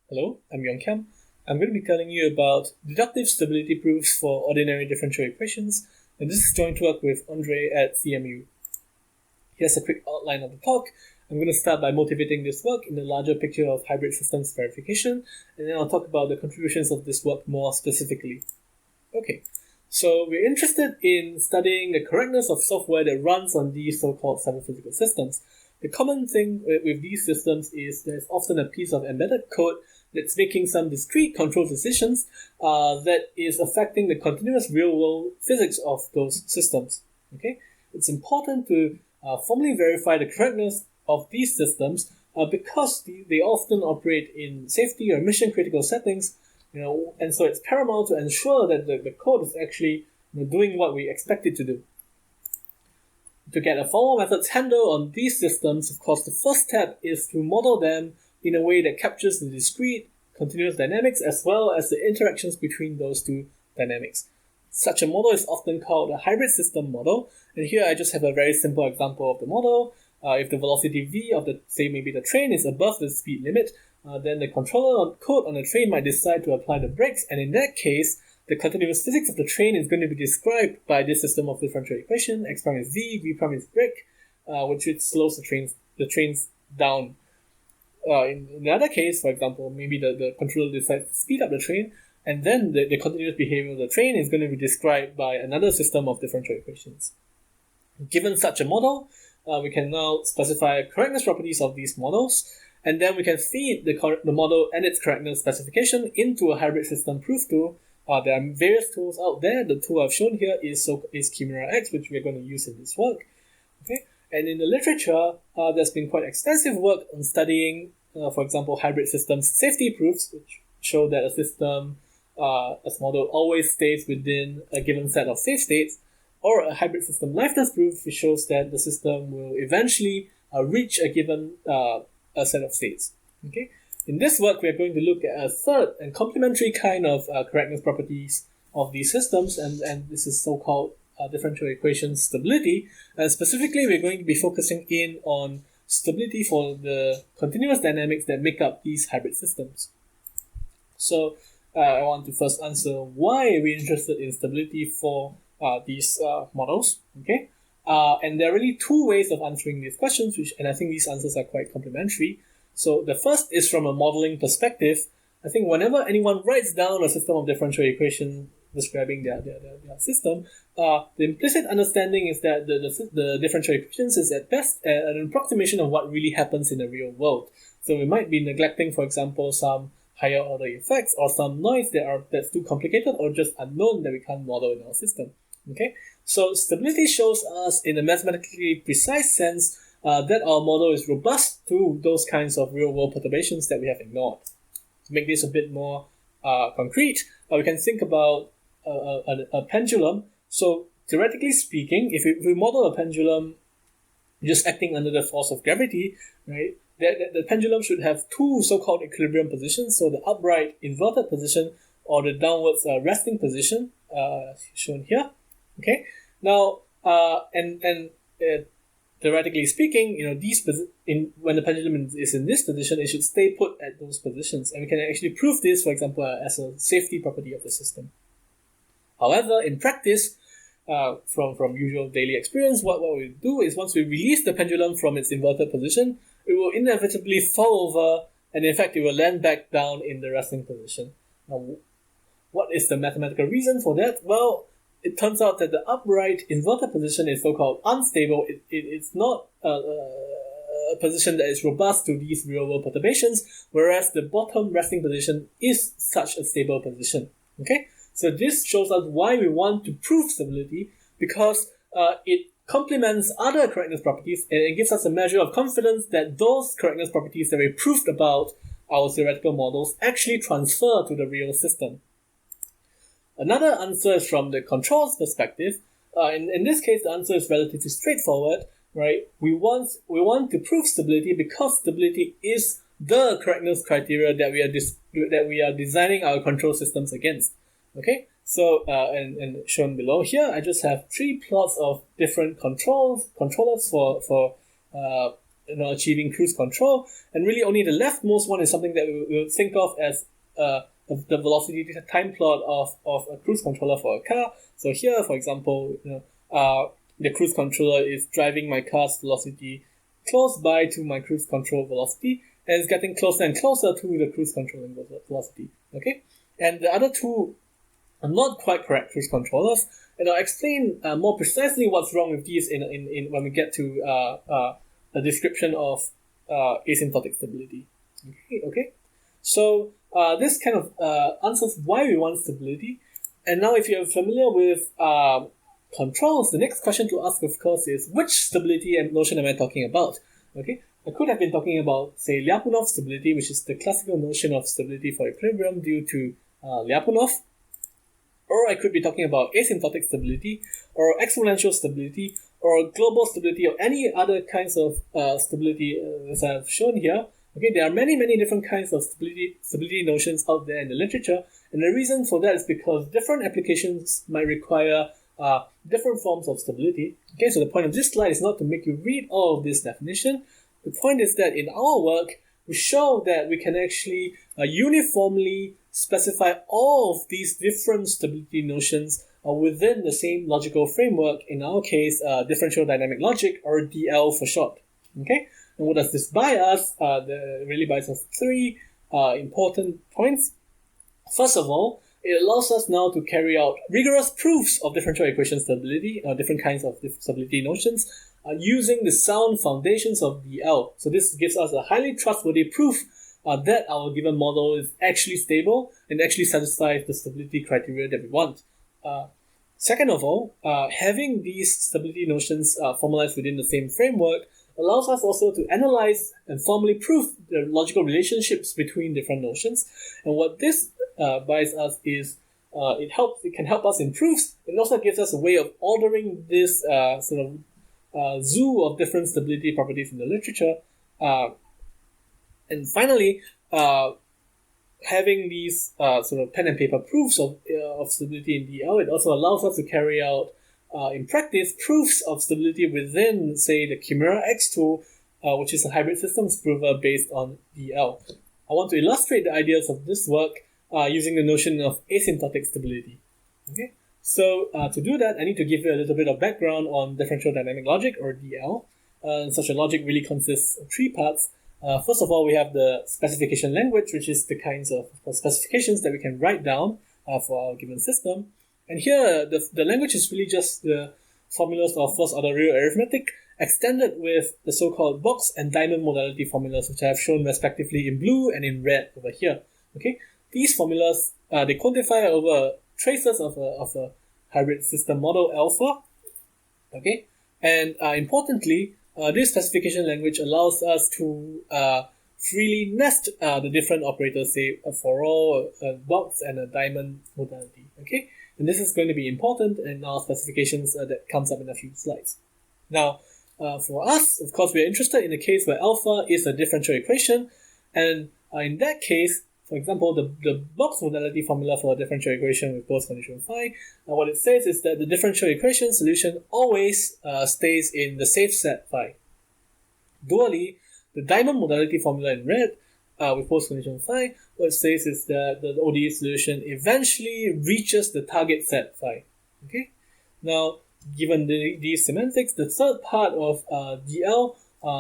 Hello, I'm Yong Kiam. I'm going to be telling you about deductive stability proofs for ordinary differential equations, and this is joint work with Andre at CMU. Here's a quick outline of the talk. I'm going to start by motivating this work in the larger picture of hybrid systems verification, and then I'll talk about the contributions of this work more specifically. Okay, so we're interested in studying the correctness of software that runs on these so-called cyber-physical systems. The common thing with these systems is there's often a piece of embedded code that's making some discrete control decisions that is affecting the continuous real-world physics of those systems. Okay, it's important to formally verify the correctness of these systems because they often operate in safety or mission-critical settings, and so it's paramount to ensure that the code is actually doing what we expect it to do. To get a formal methods handle on these systems, of course, the first step is to model them in a way that captures the discrete continuous dynamics as well as the interactions between those two dynamics. Such a model is often called a hybrid system model, and here I just have a very simple example of the model. If the velocity v of maybe the train is above the speed limit, then the controller code on the train might decide to apply the brakes, and in that case, the continuous physics of the train is going to be described by this system of differential equation. X prime is v prime is brake, which slows the trains down. In another case, for example, maybe the controller decides to speed up the train, and then the continuous behavior of the train is going to be described by another system of differential equations. Given such a model, we can now specify correctness properties of these models, and then we can feed the model and its correctness specification into a hybrid system proof tool. There are various tools out there. The tool I've shown here is KeYmaera X, which we're going to use in this work. Okay, and in the literature, there's been quite extensive work on studying, for example, hybrid systems safety proofs, which show that a system, as model, always stays within a given set of safe states, or a hybrid system liveness proof, which shows that the system will eventually reach a given a set of states. Okay. In this work, we are going to look at a third and complementary kind of correctness properties of these systems, and this is so-called differential equation stability. And specifically, we're going to be focusing in on stability for the continuous dynamics that make up these hybrid systems. So I want to first answer why we're interested in stability for these models. Okay, and there are really two ways of answering these questions, and I think these answers are quite complementary. So the first is from a modeling perspective. I think whenever anyone writes down a system of differential equation describing their system, the implicit understanding is that the differential equations is at best an approximation of what really happens in the real world. So we might be neglecting, for example, some higher order effects or some noise that's too complicated or just unknown that we can't model in our system. Okay, so stability shows us in a mathematically precise sense that our model is robust to those kinds of real-world perturbations that we have ignored. To make this a bit more concrete, we can think about a pendulum. So theoretically speaking, if we model a pendulum just acting under the force of gravity, right, the pendulum should have two so-called equilibrium positions, so the upright inverted position or the downwards resting position, shown here. Okay, now theoretically speaking, when the pendulum is in this position, it should stay put at those positions, and we can actually prove this, for example, as a safety property of the system. However, in practice, from usual daily experience, what we do is once we release the pendulum from its inverted position, it will inevitably fall over, and in fact, it will land back down in the resting position. Now, what is the mathematical reason for that? Well, it turns out that the upright inverted position is so-called unstable. It's not a position that is robust to these real-world perturbations, whereas the bottom resting position is such a stable position. Okay, so this shows us why we want to prove stability, because it complements other correctness properties, and it gives us a measure of confidence that those correctness properties that we proved about our theoretical models actually transfer to the real system. Another answer is from the controls perspective. In this case, the answer is relatively straightforward, right? We want to prove stability because stability is the correctness criteria that we are designing our control systems against. Okay, so and shown below here, I just have three plots of different controllers for achieving cruise control, and really only the leftmost one is something that we will think of as the velocity time plot of a cruise controller for a car. So here, for example, the cruise controller is driving my car's velocity close by to my cruise control velocity, and it's getting closer and closer to the cruise controlling velocity. Okay, and the other two are not quite correct cruise controllers, and I'll explain more precisely what's wrong with these in when we get to a description of asymptotic stability. Okay. So this kind of answers why we want stability. And now, if you're familiar with controls, the next question to ask, of course, is which stability and notion am I talking about? Okay, I could have been talking about, say, Lyapunov stability, which is the classical notion of stability for equilibrium due to Lyapunov. Or I could be talking about asymptotic stability, or exponential stability, or global stability, or any other kinds of stability as I've shown here. Okay, there are many different kinds of stability notions out there in the literature, and the reason for that is because different applications might require different forms of stability. Okay, so the point of this slide is not to make you read all of this definition. The point is that in our work, we show that we can actually uniformly specify all of these different stability notions within the same logical framework, in our case, differential dynamic logic, or DL for short. Okay, and what does this buy us? It really buys us three important points. First of all, it allows us now to carry out rigorous proofs of differential equation stability, different kinds of stability notions, using the sound foundations of DL. So this gives us a highly trustworthy proof that our given model is actually stable and actually satisfies the stability criteria that we want. Second of all, having these stability notions formalized within the same framework allows us also to analyze and formally prove the logical relationships between different notions. And what this buys us is it can help us in proofs. It also gives us a way of ordering this zoo of different stability properties in the literature. And finally, having these pen and paper proofs of stability in DL, it also allows us to carry out in practice proofs of stability within, say, the KeYmaera X tool, which is a hybrid systems prover based on DL. I want to illustrate the ideas of this work using the notion of asymptotic stability. Okay, so to do that, I need to give you a little bit of background on differential dynamic logic, or DL. Such a logic really consists of three parts. First of all, we have the specification language, which is the kinds of specifications that we can write down for our given system. And here, the language is really just the formulas of first order real arithmetic extended with the so-called box and diamond modality formulas, which I have shown respectively in blue and in red over here. Okay, these formulas they quantify over traces of a hybrid system model alpha. Okay, and importantly, this specification language allows us to freely nest the different operators, say a for all, a box, and a diamond modality. Okay, and this is going to be important in our specifications that comes up in a few slides. Now, for us, of course, we are interested in the case where alpha is a differential equation, and in that case, for example, the box modality formula for a differential equation with both condition phi, what it says is that the differential equation solution always stays in the safe set phi. Dually, the diamond modality formula in red with post condition phi, what it says is that the ODE solution eventually reaches the target set phi. Okay. Now, given these semantics, the third part of DL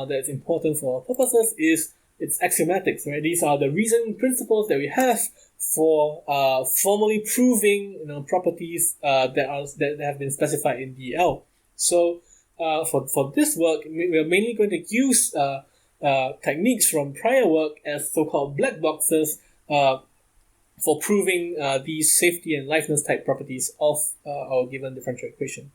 that's important for our purposes is its axiomatics. Right? These are the reasoning principles that we have for formally proving properties that have been specified in DL. So for this work, we are mainly going to use techniques from prior work as so-called black boxes for proving these safety and liveness type properties of our given differential equation.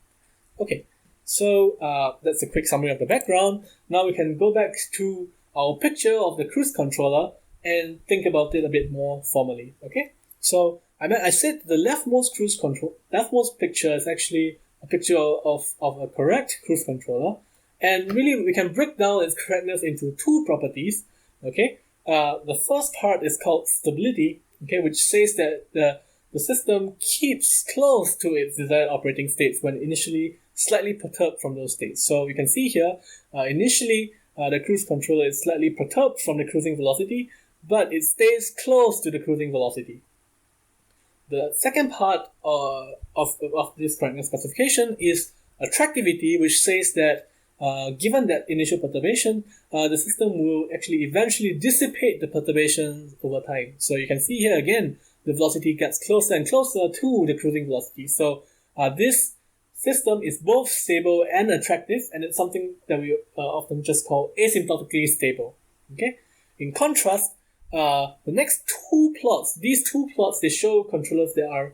Okay, so that's a quick summary of the background. Now we can go back to our picture of the cruise controller and think about it a bit more formally. Okay, so I said the leftmost picture is actually a picture of a correct cruise controller, and really we can break down its correctness into two properties. Okay, the first part is called stability. Okay, which says that the system keeps close to its desired operating states when initially slightly perturbed from those states. So you can see here, initially the cruise controller is slightly perturbed from the cruising velocity, but it stays close to the cruising velocity. The second part of this correctness classification is attractivity, which says that given that initial perturbation, the system will actually eventually dissipate the perturbations over time. So you can see here again, the velocity gets closer and closer to the cruising velocity. So this system is both stable and attractive, and it's something that we often just call asymptotically stable. Okay. In contrast, the next these two plots, they show controllers that are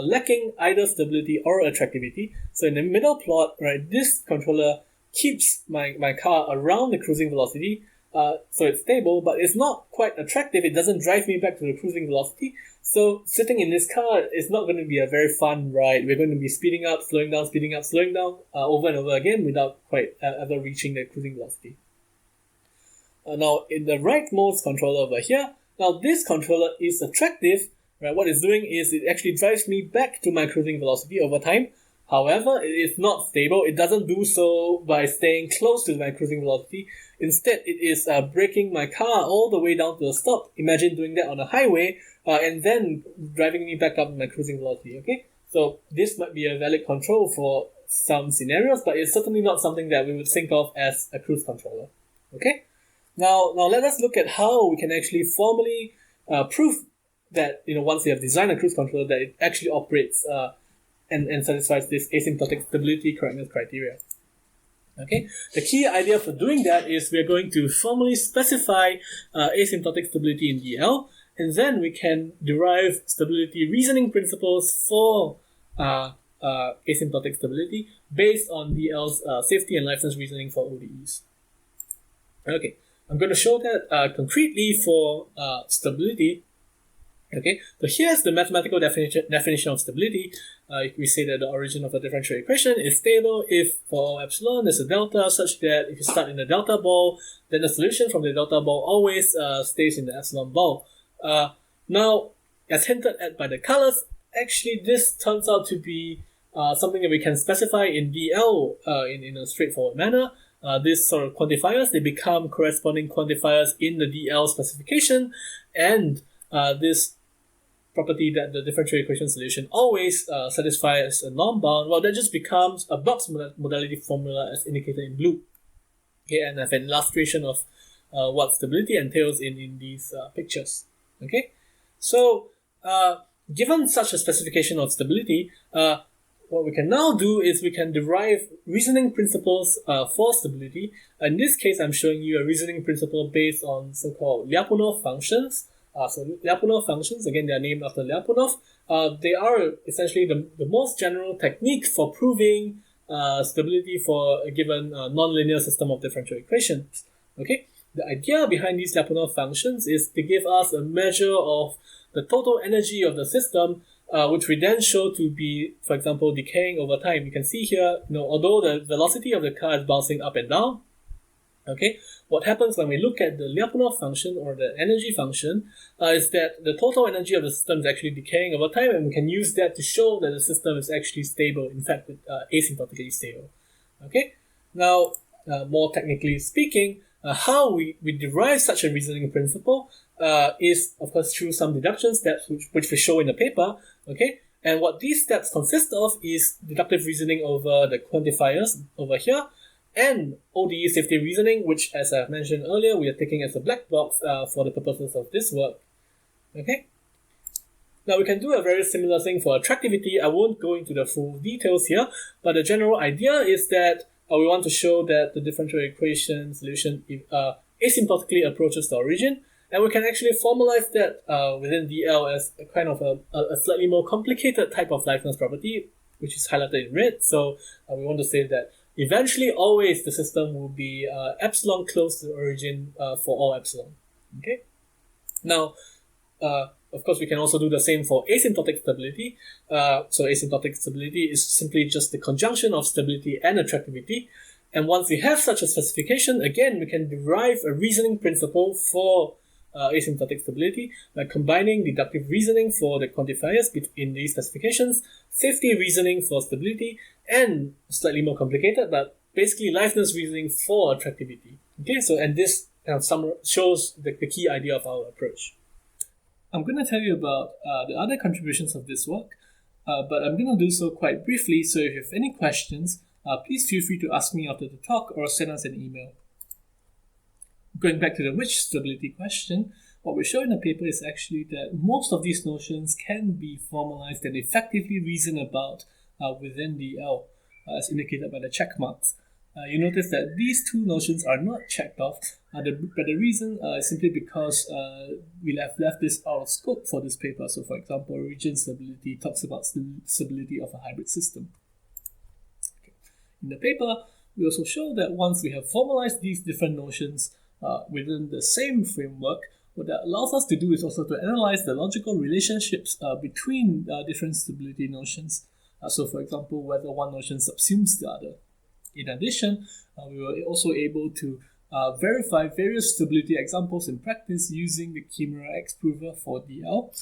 lacking either stability or attractivity. So in the middle plot, right, this controller keeps my car around the cruising velocity, so it's stable, but it's not quite attractive. It doesn't drive me back to the cruising velocity. So sitting in this car is not going to be a very fun ride. We're going to be speeding up, slowing down, over and over again without quite ever reaching the cruising velocity. Now, in the rightmost controller over here, now this controller is attractive. Right? What it's doing is it actually drives me back to my cruising velocity over time. However, it is not stable. It doesn't do so by staying close to my cruising velocity. Instead, it is braking my car all the way down to a stop. Imagine doing that on a highway and then driving me back up to my cruising velocity. Okay, so this might be a valid control for some scenarios, but it's certainly not something that we would think of as a cruise controller. Okay, now let us look at how we can actually formally prove that once we have designed a cruise controller that it actually operates and satisfies this asymptotic stability correctness criteria. Okay, the key idea for doing that is we're going to formally specify asymptotic stability in DL, and then we can derive stability reasoning principles for asymptotic stability based on DL's safety and liveness reasoning for ODEs. Okay, I'm going to show that concretely for stability. Okay, so here's the mathematical definition of stability. We say that the origin of the differential equation is stable if for all epsilon there's a delta such that if you start in the delta ball, then the solution from the delta ball always stays in the epsilon ball. Now, as hinted at by the colors, actually this turns out to be something that we can specify in DL in a straightforward manner. These sort of quantifiers, they become corresponding quantifiers in the DL specification, and this property that the differential equation solution always satisfies a norm-bound, well, that just becomes a box modality formula as indicated in blue. Okay, and I have an illustration of what stability entails in these pictures. Okay, so given such a specification of stability, what we can now do is we can derive reasoning principles for stability. In this case, I'm showing you a reasoning principle based on so-called Lyapunov functions. So Lyapunov functions, again, they are named after Lyapunov. They are essentially the most general technique for proving stability for a given nonlinear system of differential equations. Okay, the idea behind these Lyapunov functions is to give us a measure of the total energy of the system, which we then show to be, for example, decaying over time. You can see here, although the velocity of the car is bouncing up and down, okay, what happens when we look at the Lyapunov function or the energy function is that the total energy of the system is actually decaying over time, and we can use that to show that the system is actually stable, in fact, asymptotically stable. Okay, now, more technically speaking, how we derive such a reasoning principle is, of course, through some deduction steps, which we show in the paper. Okay, and what these steps consist of is deductive reasoning over the quantifiers over here, and ODE safety reasoning, which, as I've mentioned earlier, we are taking as a black box for the purposes of this work. Okay. Now we can do a very similar thing for attractivity. I won't go into the full details here, but the general idea is that we want to show that the differential equation solution asymptotically approaches the origin, and we can actually formalize that within DL as a kind of a slightly more complicated type of liveness property, which is highlighted in red. So we want to say that eventually, always the system will be epsilon close to the origin for all epsilon. Okay. Now, of course, we can also do the same for asymptotic stability. So asymptotic stability is simply just the conjunction of stability and attractivity. And once we have such a specification, again, we can derive a reasoning principle for asymptotic stability by combining deductive reasoning for the quantifiers in these specifications, safety reasoning for stability, and slightly more complicated, but basically liveness reasoning for attractivity. Okay, so and this shows the key idea of our approach. I'm going to tell you about the other contributions of this work, but I'm going to do so quite briefly, so if you have any questions, please feel free to ask me after the talk or send us an email. Going back to the which stability question, what we show in the paper is actually that most of these notions can be formalized and effectively reasoned about within DL, as indicated by the check marks. You notice that these two notions are not checked off, but the reason is simply because we have left this out of scope for this paper. So for example, region stability talks about stability of a hybrid system. Okay. In the paper, we also show that once we have formalized these different notions within the same framework, what that allows us to do is also to analyze the logical relationships between different stability notions. So for example, whether one notion subsumes the other. In addition, we were also able to verify various stability examples in practice using the KeYmaera X prover for DL.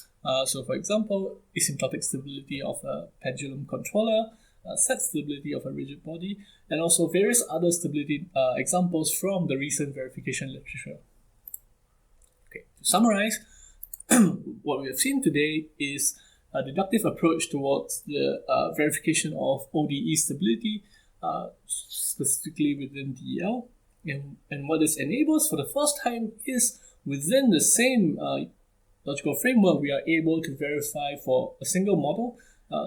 So for example, asymptotic stability of a pendulum controller, set stability of a rigid body, and also various other stability examples from the recent verification literature. Okay, to summarize, what we have seen today is a deductive approach towards the verification of ODE stability, specifically within DL. And what this enables for the first time is within the same logical framework, we are able to verify for a single model,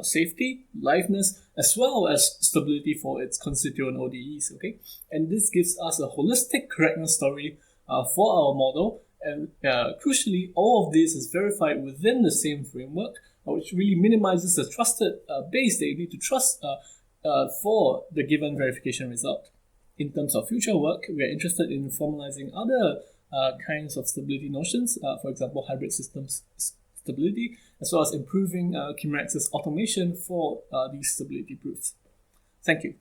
safety, liveness, as well as stability for its constituent ODEs. Okay, and this gives us a holistic correctness story for our model. And crucially, all of this is verified within the same framework, which really minimizes the trusted base that you need to trust for the given verification result. In terms of future work, we are interested in formalizing other kinds of stability notions, for example, hybrid systems stability, as well as improving KeYmaera X's automation for these stability proofs. Thank you.